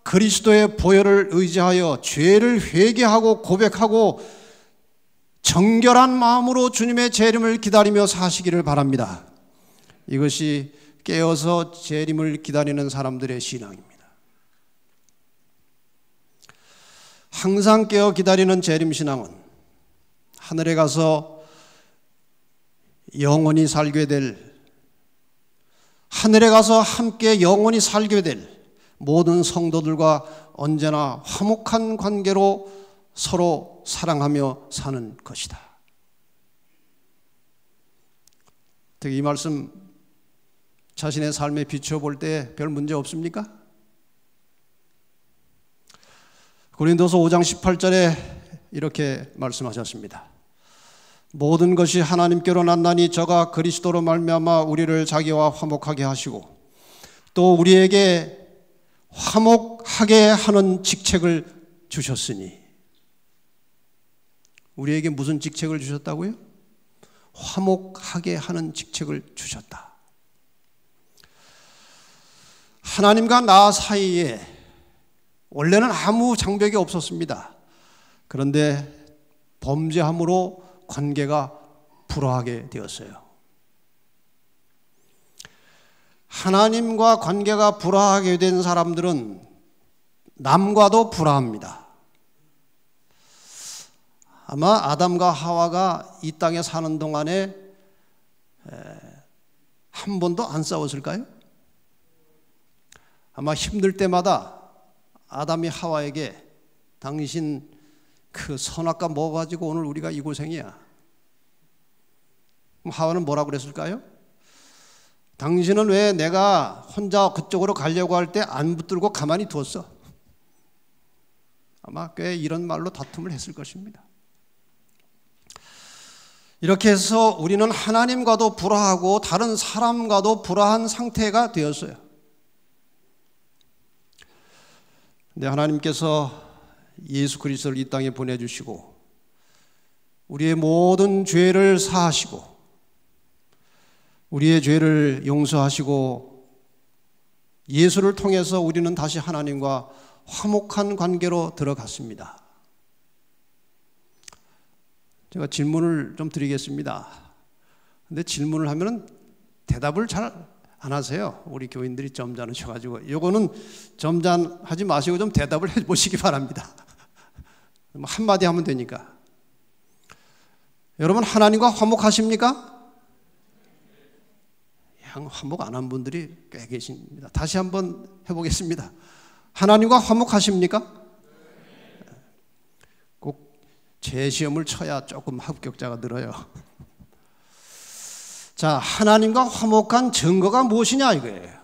그리스도의 보혈을 의지하여 죄를 회개하고 고백하고 정결한 마음으로 주님의 재림을 기다리며 사시기를 바랍니다. 이것이 깨어서 재림을 기다리는 사람들의 신앙입니다. 항상 깨어 기다리는 재림 신앙은 하늘에 가서 영원히 살게 될, 하늘에 가서 함께 영원히 살게 될 모든 성도들과 언제나 화목한 관계로 서로 사랑하며 사는 것이다. 특히 이 말씀 자신의 삶에 비춰볼 때 별 문제 없습니까? 고린도서 5장 18절에 이렇게 말씀하셨습니다. 모든 것이 하나님께로 났나니 저가 그리스도로 말미암아 우리를 자기와 화목하게 하시고 또 우리에게 화목하게 하는 직책을 주셨으니. 우리에게 무슨 직책을 주셨다고요? 화목하게 하는 직책을 주셨다. 하나님과 나 사이에 원래는 아무 장벽이 없었습니다. 그런데 범죄함으로 관계가 불화하게 되었어요. 하나님과 관계가 불화하게 된 사람들은 남과도 불화합니다. 아마 아담과 하와가 이 땅에 사는 동안에 한 번도 안 싸웠을까요? 아마 힘들 때마다 아담이 하와에게 당신 그 선악과 먹어가지고 오늘 우리가 이 고생이야. 하와는 뭐라고 그랬을까요? 당신은 왜 내가 혼자 그쪽으로 가려고 할 때 안 붙들고 가만히 두었어? 아마 꽤 이런 말로 다툼을 했을 것입니다. 이렇게 해서 우리는 하나님과도 불화하고 다른 사람과도 불화한 상태가 되었어요. 근데 하나님께서 예수 그리스도를 이 땅에 보내주시고 우리의 모든 죄를 사하시고 우리의 죄를 용서하시고 예수를 통해서 우리는 다시 하나님과 화목한 관계로 들어갔습니다. 제가 질문을 좀 드리겠습니다. 근데 질문을 하면 대답을 잘 안 하세요. 우리 교인들이 점잖으셔가지고 요거는 점잖하지 마시고 좀 대답을 해보시기 바랍니다. 한마디 하면 되니까. 여러분 하나님과 화목하십니까? 화목 안 한 분들이 꽤 계십니다. 다시 한번 해보겠습니다. 하나님과 화목하십니까? 꼭 재시험을 쳐야 조금 합격자가 늘어요. 자, 하나님과 화목한 증거가 무엇이냐 이거예요.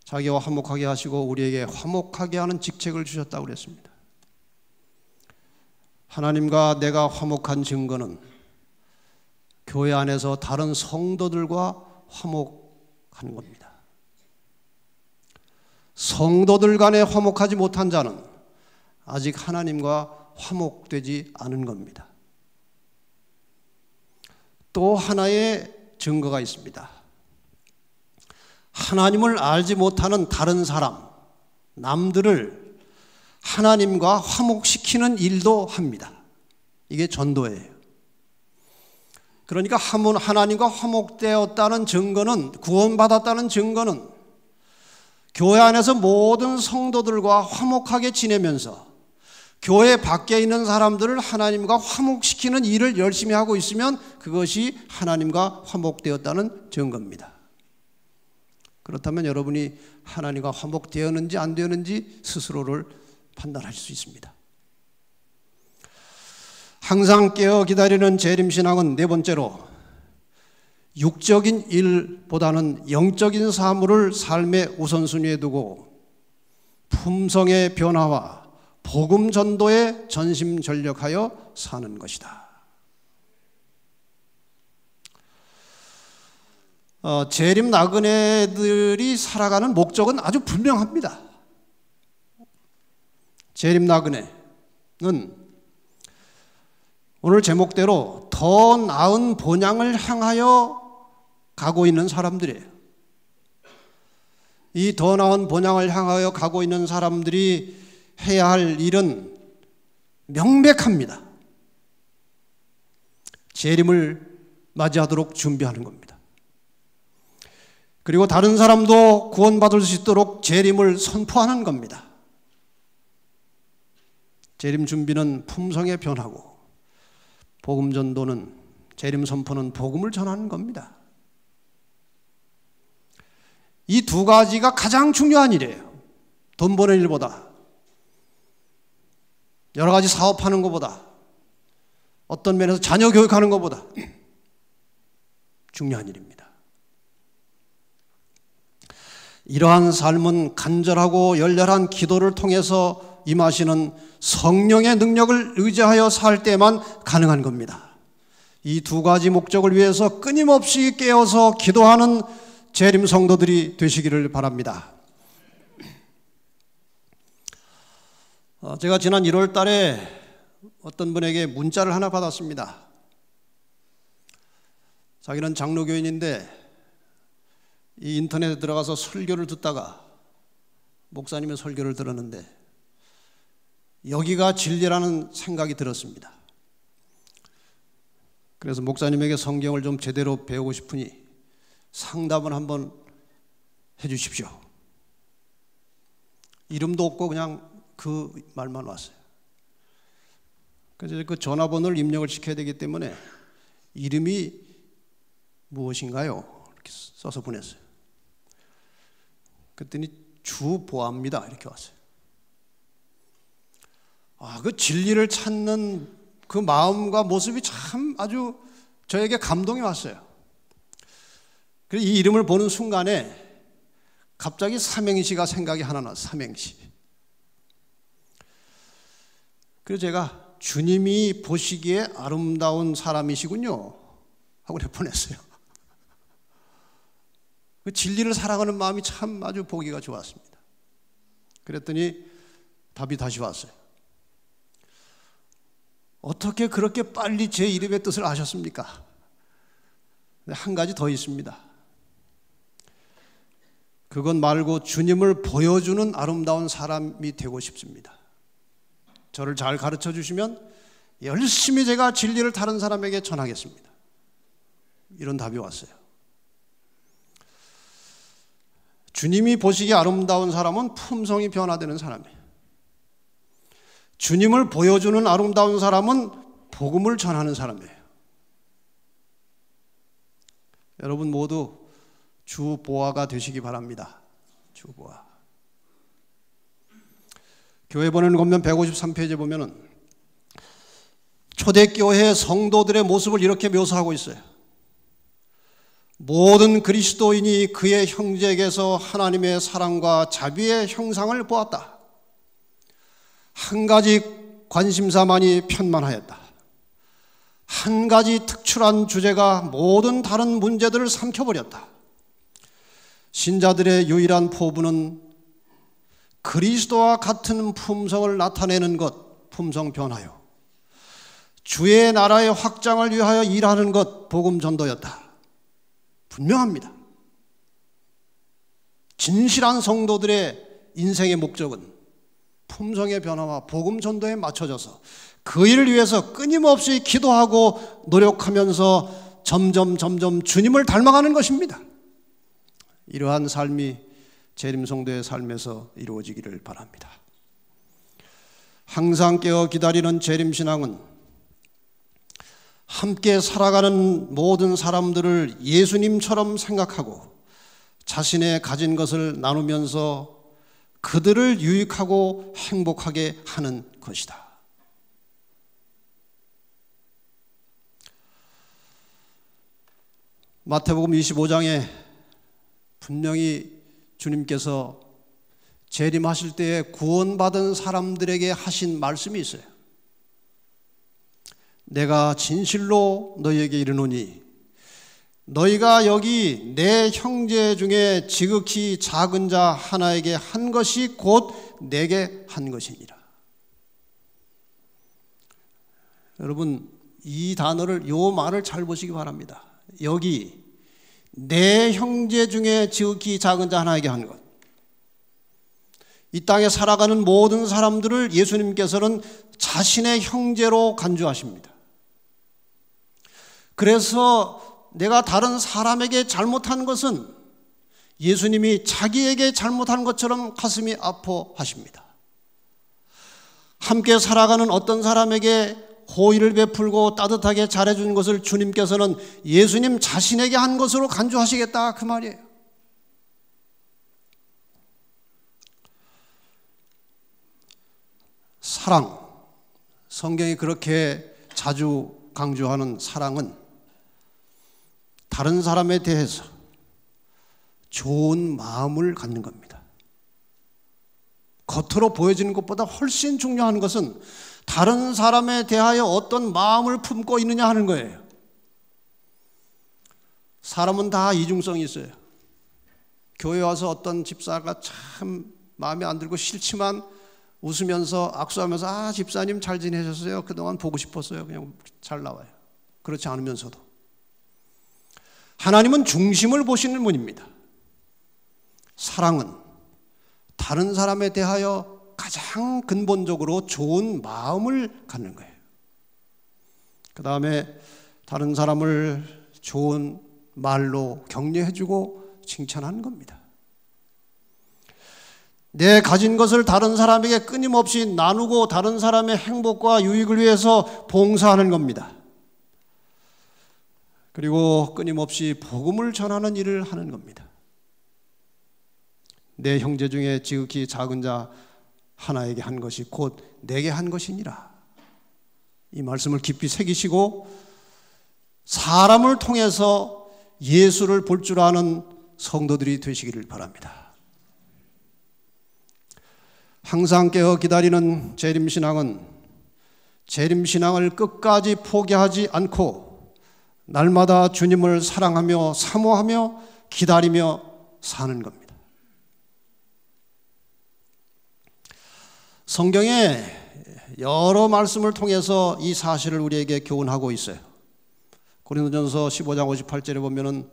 자기와 화목하게 하시고 우리에게 화목하게 하는 직책을 주셨다고 그랬습니다. 하나님과 내가 화목한 증거는 교회 안에서 다른 성도들과 화목하는 겁니다. 성도들 간에 화목하지 못한 자는 아직 하나님과 화목되지 않은 겁니다. 또 하나의 증거가 있습니다. 하나님을 알지 못하는 다른 사람, 남들을 하나님과 화목시키는 일도 합니다. 이게 전도예요. 그러니까 하나님과 화목되었다는 증거는, 구원받았다는 증거는 교회 안에서 모든 성도들과 화목하게 지내면서 교회 밖에 있는 사람들을 하나님과 화목시키는 일을 열심히 하고 있으면 그것이 하나님과 화목되었다는 증거입니다. 그렇다면 여러분이 하나님과 화목되었는지 안 되었는지 스스로를 판단할 수 있습니다. 항상 깨어 기다리는 재림신앙은 네 번째로 육적인 일보다는 영적인 사물을 삶의 우선순위에 두고 품성의 변화와 복음 전도에 전심전력하여 사는 것이다. 재림 나그네들이 살아가는 목적은 아주 분명합니다. 재림 나그네는 오늘 제목대로 더 나은 본향을 향하여 가고 있는 사람들이에요. 이 더 나은 본향을 향하여 가고 있는 사람들이 해야 할 일은 명백합니다. 재림을 맞이하도록 준비하는 겁니다. 그리고 다른 사람도 구원받을 수 있도록 재림을 선포하는 겁니다. 재림 준비는 품성의 변화고 복음 전도는, 재림 선포는 복음을 전하는 겁니다. 이 두 가지가 가장 중요한 일이에요. 돈 버는 일보다, 여러 가지 사업하는 것보다, 어떤 면에서 자녀 교육하는 것보다 중요한 일입니다. 이러한 삶은 간절하고 열렬한 기도를 통해서 임하시는 성령의 능력을 의지하여 살 때만 가능한 겁니다. 이 두 가지 목적을 위해서 끊임없이 깨어서 기도하는 재림 성도들이 되시기를 바랍니다. 제가 지난 1월 달에 어떤 분에게 문자를 하나 받았습니다. 자기는 장로교인인데 이 인터넷에 들어가서 설교를 듣다가 목사님의 설교를 들었는데 여기가 진리라는 생각이 들었습니다. 그래서 목사님에게 성경을 좀 제대로 배우고 싶으니 상담을 한번 해 주십시오. 이름도 없고 그냥 그 말만 왔어요. 그래서 그 전화번호를 입력을 시켜야 되기 때문에 이름이 무엇인가요? 이렇게 써서 보냈어요. 그랬더니 주보아입니다. 이렇게 왔어요. 그 진리를 찾는 그 마음과 모습이 참 아주 저에게 감동이 왔어요. 그래서 이 이름을 보는 순간에 갑자기 삼행시가 생각이 하나 났어요. 삼행시. 그래서 제가 주님이 보시기에 아름다운 사람이시군요 하고 보냈어요. 그 진리를 사랑하는 마음이 참 아주 보기가 좋았습니다. 그랬더니 답이 다시 왔어요. 어떻게 그렇게 빨리 제 이름의 뜻을 아셨습니까? 한 가지 더 있습니다. 그건 말고 주님을 보여주는 아름다운 사람이 되고 싶습니다. 저를 잘 가르쳐 주시면 열심히 제가 진리를 다른 사람에게 전하겠습니다. 이런 답이 왔어요. 주님이 보시기에 아름다운 사람은 품성이 변화되는 사람이에요. 주님을 보여주는 아름다운 사람은 복음을 전하는 사람이에요. 여러분 모두 주보아가 되시기 바랍니다. 주보아. 교회 보내는 권면 153페이지에 보면은 초대교회 성도들의 모습을 이렇게 묘사하고 있어요. 모든 그리스도인이 그의 형제에게서 하나님의 사랑과 자비의 형상을 보았다. 한 가지 관심사만이 편만하였다. 한 가지 특출한 주제가 모든 다른 문제들을 삼켜버렸다. 신자들의 유일한 포부는 그리스도와 같은 품성을 나타내는 것, 품성 변화요. 주의 나라의 확장을 위하여 일하는 것, 복음 전도였다. 분명합니다. 진실한 성도들의 인생의 목적은 품성의 변화와 복음 전도에 맞춰져서 그 일을 위해서 끊임없이 기도하고 노력하면서 점점 주님을 닮아가는 것입니다. 이러한 삶이 재림성도의 삶에서 이루어지기를 바랍니다. 항상 깨어 기다리는 재림신앙은 함께 살아가는 모든 사람들을 예수님처럼 생각하고 자신의 가진 것을 나누면서 그들을 유익하고 행복하게 하는 것이다. 마태복음 25장에 분명히 주님께서 재림하실 때에 구원받은 사람들에게 하신 말씀이 있어요. 내가 진실로 너희에게 이르노니 너희가 여기 내 형제 중에 지극히 작은 자 하나에게 한 것이 곧 내게 한 것이니라. 여러분 이 단어를, 이 말을 잘 보시기 바랍니다. 여기 내 형제 중에 지극히 작은 자 하나에게 한 것. 이 땅에 살아가는 모든 사람들을 예수님께서는 자신의 형제로 간주하십니다. 그래서 내가 다른 사람에게 잘못한 것은 예수님이 자기에게 잘못한 것처럼 가슴이 아파하십니다. 함께 살아가는 어떤 사람에게 호의를 베풀고 따뜻하게 잘해준 것을 주님께서는 예수님 자신에게 한 것으로 간주하시겠다, 그 말이에요. 사랑, 성경이 그렇게 자주 강조하는 사랑은 다른 사람에 대해서 좋은 마음을 갖는 겁니다. 겉으로 보여지는 것보다 훨씬 중요한 것은 다른 사람에 대하여 어떤 마음을 품고 있느냐 하는 거예요. 사람은 다 이중성이 있어요. 교회 와서 어떤 집사가 참 마음에 안 들고 싫지만 웃으면서 악수하면서 아 집사님 잘 지내셨어요? 그동안 보고 싶었어요. 그냥 잘 나와요. 그렇지 않으면서도 하나님은 중심을 보시는 분입니다. 사랑은 다른 사람에 대하여 가장 근본적으로 좋은 마음을 갖는 거예요. 그 다음에 다른 사람을 좋은 말로 격려해주고 칭찬하는 겁니다. 내 가진 것을 다른 사람에게 끊임없이 나누고 다른 사람의 행복과 유익을 위해서 봉사하는 겁니다. 그리고 끊임없이 복음을 전하는 일을 하는 겁니다. 내 형제 중에 지극히 작은 자 하나에게 한 것이 곧 내게 한 것이니라. 이 말씀을 깊이 새기시고 사람을 통해서 예수를 볼 줄 아는 성도들이 되시기를 바랍니다. 항상 깨어 기다리는 재림신앙은 재림신앙을 끝까지 포기하지 않고 날마다 주님을 사랑하며 사모하며 기다리며 사는 겁니다. 성경에 여러 말씀을 통해서 이 사실을 우리에게 교훈하고 있어요. 고린도전서 15장 58절에 보면은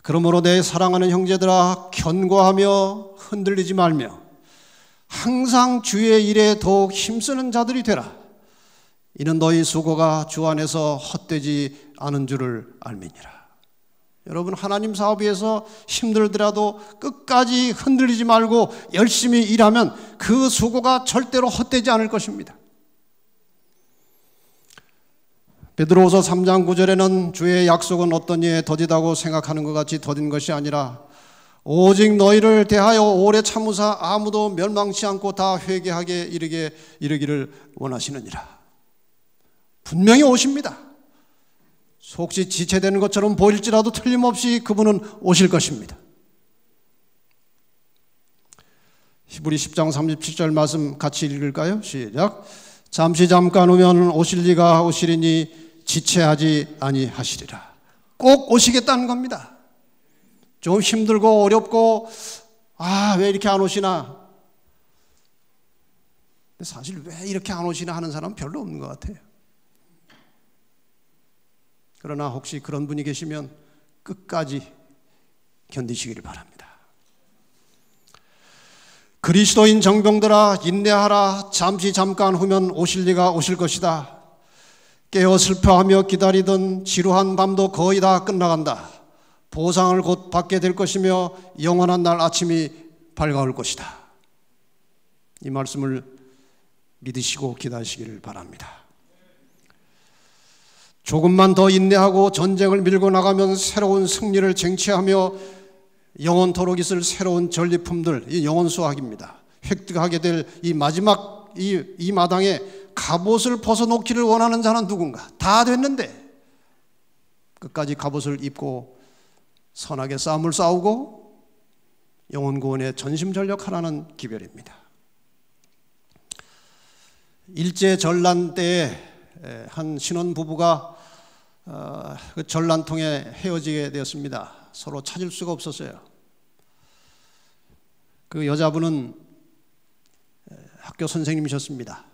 그러므로 내 사랑하는 형제들아 견고하며 흔들리지 말며 항상 주의 일에 더욱 힘쓰는 자들이 되라. 이는 너희 수고가 주 안에서 헛되지 않은 줄을 알미니라. 여러분 하나님 사업 위해서 힘들더라도 끝까지 흔들리지 말고 열심히 일하면 그 수고가 절대로 헛되지 않을 것입니다. 베드로후서 3장 9절에는 주의 약속은 어떤 이에 더디다고 생각하는 것 같이 더딘 것이 아니라 오직 너희를 대하여 오래 참으사 아무도 멸망치 않고 다 회개하게 이르기를 원하시느니라. 분명히 오십니다. 혹시 지체되는 것처럼 보일지라도 틀림없이 그분은 오실 것입니다. 히브리 10장 37절 말씀 같이 읽을까요? 시작. 잠시 잠깐 오면 오실 리가 오시리니 지체하지 아니하시리라. 꼭 오시겠다는 겁니다. 좀 힘들고 어렵고 왜 이렇게 안 오시나? 근데 사실 왜 이렇게 안 오시나 하는 사람은 별로 없는 것 같아요. 그러나 혹시 그런 분이 계시면 끝까지 견디시기를 바랍니다. 그리스도인 정병들아 인내하라. 잠시 잠깐 후면 오실 리가 오실 것이다. 깨어 슬퍼하며 기다리던 지루한 밤도 거의 다 끝나간다. 보상을 곧 받게 될 것이며 영원한 날 아침이 밝아올 것이다. 이 말씀을 믿으시고 기다리시기를 바랍니다. 조금만 더 인내하고 전쟁을 밀고 나가면 새로운 승리를 쟁취하며 영원토록 있을 새로운 전리품들, 이 영원 수확입니다. 획득하게 될 이 마지막 이 마당에 갑옷을 벗어놓기를 원하는 자는 누군가? 다 됐는데 끝까지 갑옷을 입고 선하게 싸움을 싸우고 영혼 구원에 전심전력하라는 기별입니다. 일제 전란 때에 한 신혼부부가 그 전란통에 헤어지게 되었습니다. 서로 찾을 수가 없었어요. 그 여자분은 학교 선생님이셨습니다.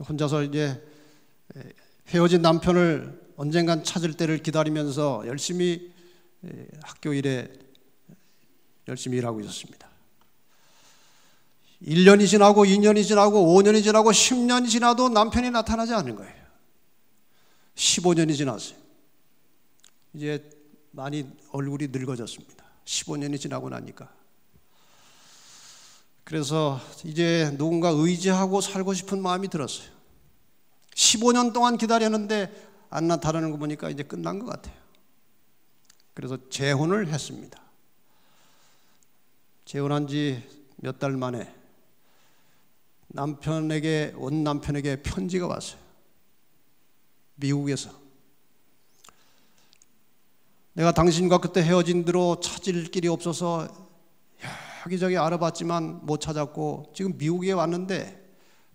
혼자서 이제 헤어진 남편을 언젠간 찾을 때를 기다리면서 열심히 학교 일에 열심히 일하고 있었습니다. 1년이 지나고 2년이 지나고 5년이 지나고 10년이 지나도 남편이 나타나지 않는 거예요. 15년이 지났어요. 이제 많이 얼굴이 늙어졌습니다. 15년이 지나고 나니까. 그래서 이제 누군가 의지하고 살고 싶은 마음이 들었어요. 15년 동안 기다렸는데 안 나타나는 거 보니까 이제 끝난 것 같아요. 그래서 재혼을 했습니다. 재혼한 지 몇 달 만에 원 남편에게 편지가 왔어요. 미국에서. 내가 당신과 그때 헤어진 뒤로 찾을 길이 없어서 여기저기 알아봤지만 못 찾았고 지금 미국에 왔는데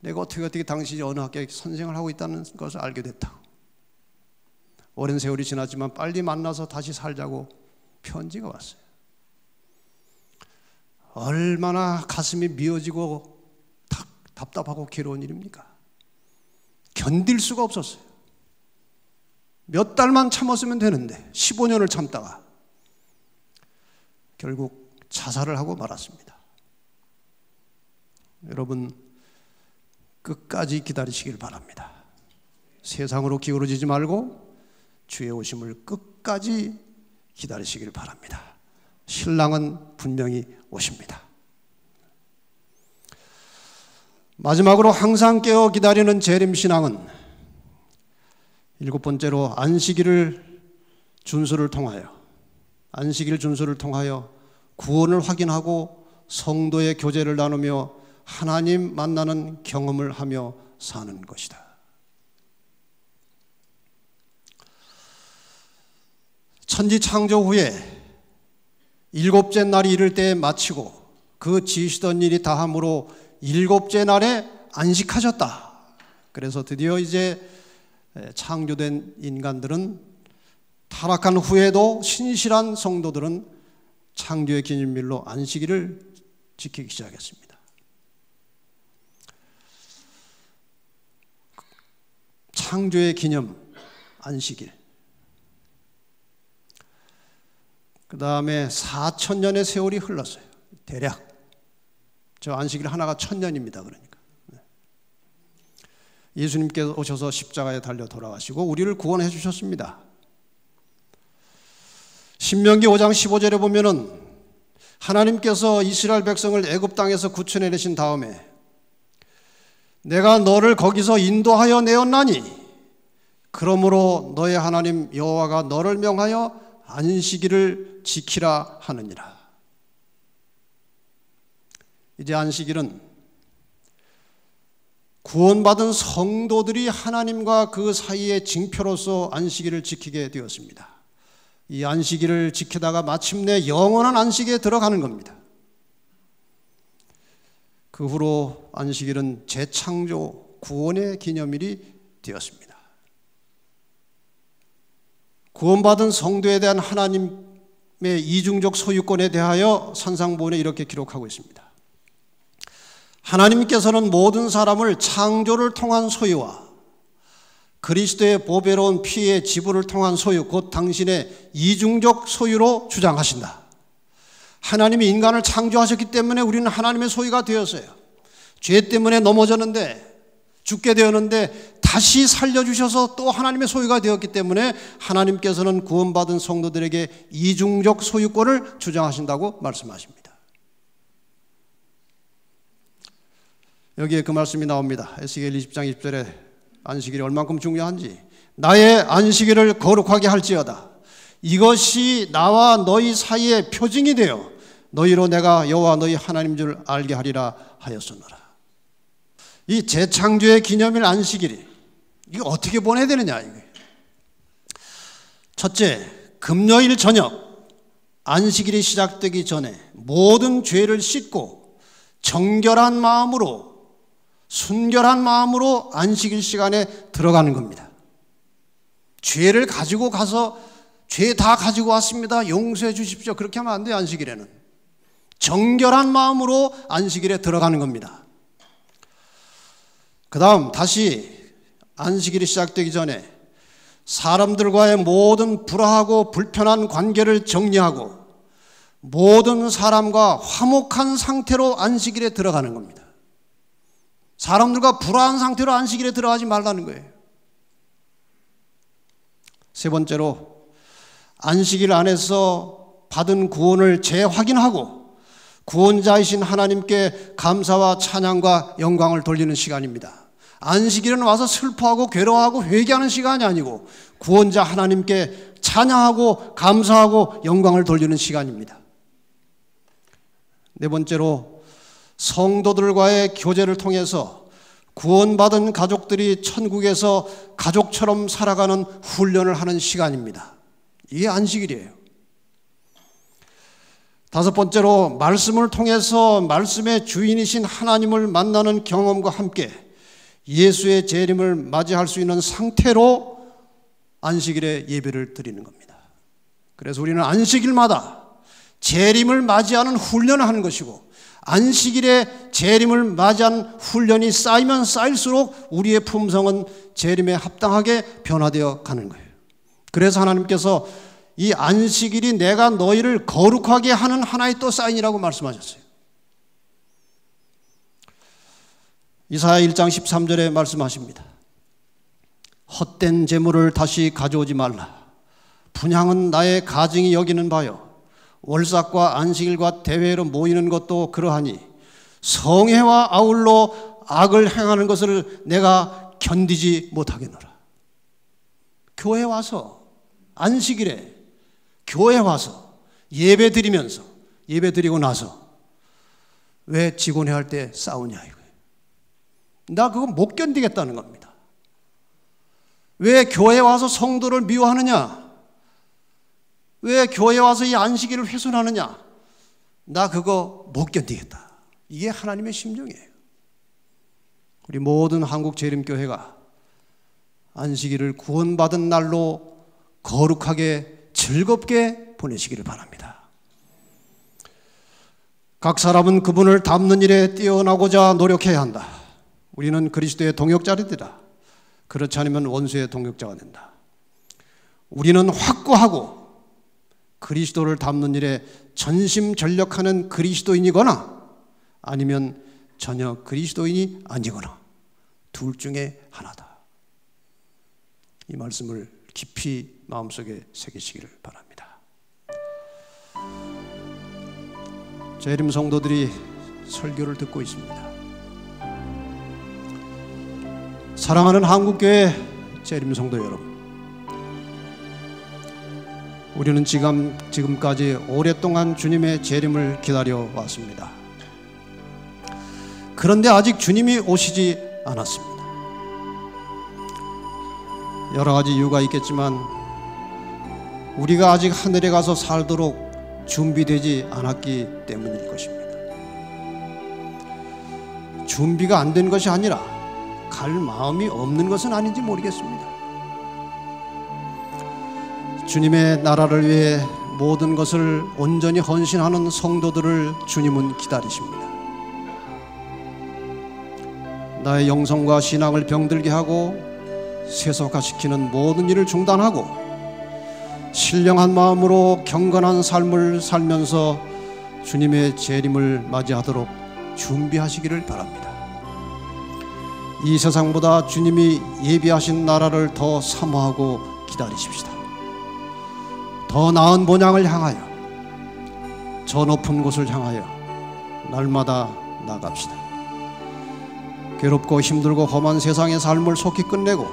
내가 어떻게 당신이 어느 학교에 선생을 하고 있다는 것을 알게 됐다고. 오랜 세월이 지났지만 빨리 만나서 다시 살자고 편지가 왔어요. 얼마나 가슴이 미어지고 답답하고 괴로운 일입니까? 견딜 수가 없었어요. 몇 달만 참았으면 되는데 15년을 참다가 결국 자살을 하고 말았습니다. 여러분 끝까지 기다리시길 바랍니다. 세상으로 기울어지지 말고 주의 오심을 끝까지 기다리시길 바랍니다. 신랑은 분명히 오십니다. 마지막으로 항상 깨어 기다리는 재림신앙은 7번째로 안식일을 준수를 통하여 구원을 확인하고 성도의 교제를 나누며 하나님 만나는 경험을 하며 사는 것이다. 천지 창조 후에 7째 날이 이를 때에 마치고 그 지으시던 일이 다함으로 7째 날에 안식하셨다. 그래서 드디어 이제 창조된 인간들은 타락한 후에도 신실한 성도들은 창조의 기념일로 안식일을 지키기 시작했습니다. 창조의 기념 안식일. 그 다음에 4,000년의 세월이 흘렀어요. 대략. 저 안식일 하나가 1,000년입니다. 그러니까. 예수님께서 오셔서 십자가에 달려 돌아가시고 우리를 구원해 주셨습니다. 신명기 5장 15절에 보면은 하나님께서 이스라엘 백성을 애굽 땅에서 구출해 내신 다음에 내가 너를 거기서 인도하여 내었나니 그러므로 너의 하나님 여호와가 너를 명하여 안식일을 지키라 하느니라. 이제 안식일은 구원받은 성도들이 하나님과 그 사이의 징표로서 안식일을 지키게 되었습니다. 이 안식일을 지키다가 마침내 영원한 안식에 들어가는 겁니다. 그 후로 안식일은 재창조 구원의 기념일이 되었습니다. 구원받은 성도에 대한 하나님의 이중적 소유권에 대하여 산상보훈에 이렇게 기록하고 있습니다. 하나님께서는 모든 사람을 창조를 통한 소유와 그리스도의 보배로운 피의 지불을 통한 소유, 곧 당신의 이중적 소유로 주장하신다. 하나님이 인간을 창조하셨기 때문에 우리는 하나님의 소유가 되었어요. 죄 때문에 넘어졌는데, 죽게 되었는데 다시 살려주셔서 또 하나님의 소유가 되었기 때문에 하나님께서는 구원받은 성도들에게 이중적 소유권을 주장하신다고 말씀하십니다. 여기에 그 말씀이 나옵니다. 에스겔 20장 20절에 안식일이 얼만큼 중요한지. 나의 안식일을 거룩하게 할지어다. 이것이 나와 너희 사이의 표징이 되어 너희로 내가 여호와 너희 하나님인 줄 알게 하리라 하였으노라. 이 재창조의 기념일 안식일이 이거 어떻게 보내야 되느냐 이거예요. 첫째, 금요일 저녁 안식일이 시작되기 전에 모든 죄를 씻고 정결한 마음으로, 순결한 마음으로 안식일 시간에 들어가는 겁니다. 죄를 가지고 가서 죄 다 가지고 왔습니다, 용서해 주십시오, 그렇게 하면 안 돼요. 안식일에는 정결한 마음으로 안식일에 들어가는 겁니다. 그 다음 다시 안식일이 시작되기 전에 사람들과의 모든 불화하고 불편한 관계를 정리하고 모든 사람과 화목한 상태로 안식일에 들어가는 겁니다. 사람들과 불화한 상태로 안식일에 들어가지 말라는 거예요. 세 번째로 안식일 안에서 받은 구원을 재확인하고 구원자이신 하나님께 감사와 찬양과 영광을 돌리는 시간입니다. 안식일은 와서 슬퍼하고 괴로워하고 회개하는 시간이 아니고 구원자 하나님께 찬양하고 감사하고 영광을 돌리는 시간입니다. 네 번째로 성도들과의 교제를 통해서 구원받은 가족들이 천국에서 가족처럼 살아가는 훈련을 하는 시간입니다. 이게 안식일이에요. 다섯 번째로 말씀을 통해서 말씀의 주인이신 하나님을 만나는 경험과 함께 예수의 재림을 맞이할 수 있는 상태로 안식일에 예배를 드리는 겁니다. 그래서 우리는 안식일마다 재림을 맞이하는 훈련을 하는 것이고, 안식일에 재림을 맞이한 훈련이 쌓이면 쌓일수록 우리의 품성은 재림에 합당하게 변화되어 가는 거예요. 그래서 하나님께서 이 안식일이 내가 너희를 거룩하게 하는 하나의 또 사인이라고 말씀하셨어요. 이사야 1장 13절에 말씀하십니다. 헛된 재물을 다시 가져오지 말라. 분향은 나의 가증이 여기는 바요. 월삭과 안식일과 대회로 모이는 것도 그러하니 성회와 아울러 악을 행하는 것을 내가 견디지 못하겠노라. 교회 와서 안식일에 교회 와서 예배 드리면서 예배 드리고 나서 왜 직원회 할 때 싸우냐 이거예요. 나 그거 못 견디겠다는 겁니다. 왜 교회 와서 성도를 미워하느냐? 왜 교회 와서 이 안식일을 훼손하느냐? 나 그거 못 견디겠다. 이게 하나님의 심정이에요. 우리 모든 한국재림교회가 안식일을 구원받은 날로 거룩하게 즐겁게 보내시기를 바랍니다. 각 사람은 그분을 닮는 일에 뛰어나고자 노력해야 한다. 우리는 그리스도의 동역자들이다. 그렇지 않으면 원수의 동역자가 된다. 우리는 확고하고 그리스도를 닮는 일에 전심전력하는 그리스도인이거나 아니면 전혀 그리스도인이 아니거나 둘 중에 하나다. 이 말씀을 깊이 마음속에 새기시기를 바랍니다. 재림 성도들이 설교를 듣고 있습니다. 사랑하는 한국교회 재림 성도 여러분, 우리는 지금까지 오랫동안 주님의 재림을 기다려 왔습니다. 그런데 아직 주님이 오시지 않았습니다. 여러 가지 이유가 있겠지만 우리가 아직 하늘에 가서 살도록 준비되지 않았기 때문일 것입니다. 준비가 안 된 것이 아니라 갈 마음이 없는 것은 아닌지 모르겠습니다. 주님의 나라를 위해 모든 것을 온전히 헌신하는 성도들을 주님은 기다리십니다. 나의 영성과 신앙을 병들게 하고 세속화시키는 모든 일을 중단하고 신령한 마음으로 경건한 삶을 살면서 주님의 재림을 맞이하도록 준비하시기를 바랍니다. 이 세상보다 주님이 예비하신 나라를 더 사모하고 기다리십시다. 더 나은 본향을 향하여, 저 높은 곳을 향하여 날마다 나갑시다. 괴롭고 힘들고 험한 세상의 삶을 속히 끝내고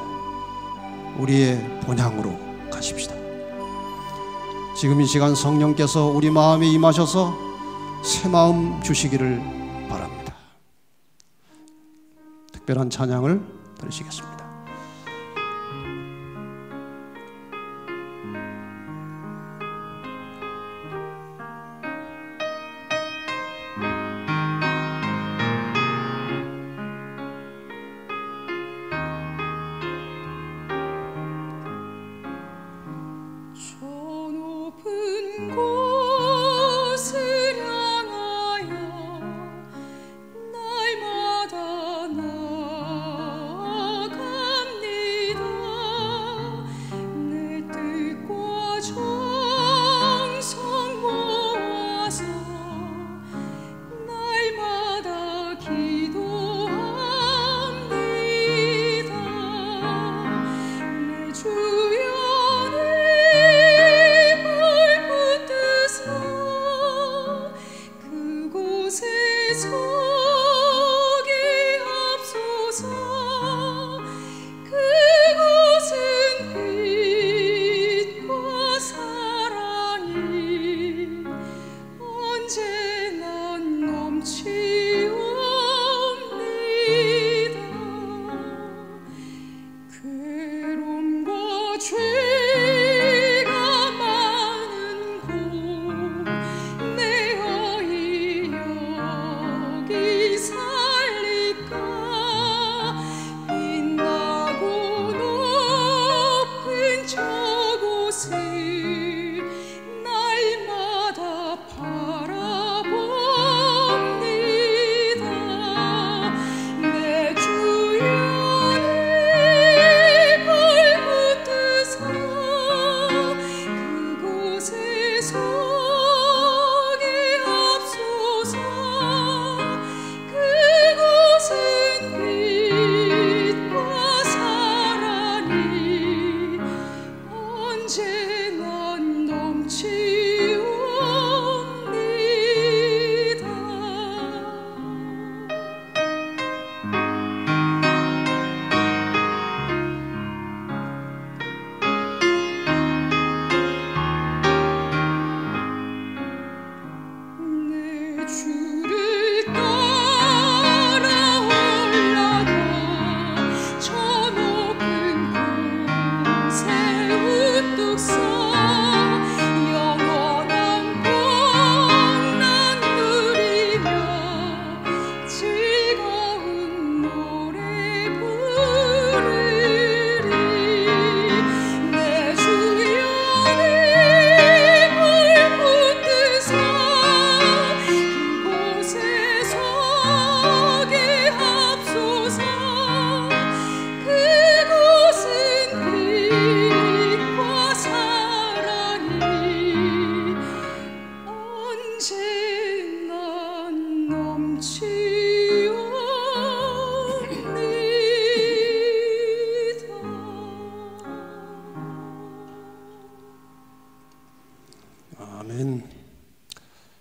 우리의 본향으로 가십시다. 지금 이 시간 성령께서 우리 마음에 임하셔서 새 마음 주시기를 바랍니다. 특별한 찬양을 들으시겠습니다.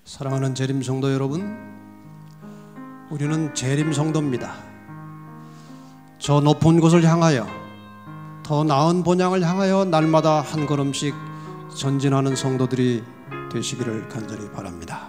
사랑하는 재림 성도 여러분, 우리는 재림 성도입니다. 저 높은 곳을 향하여, 더 더 나은 본향을 향하여 날마다 한 걸음씩 전진하는 성도들이 되시기를 간절히 바랍니다.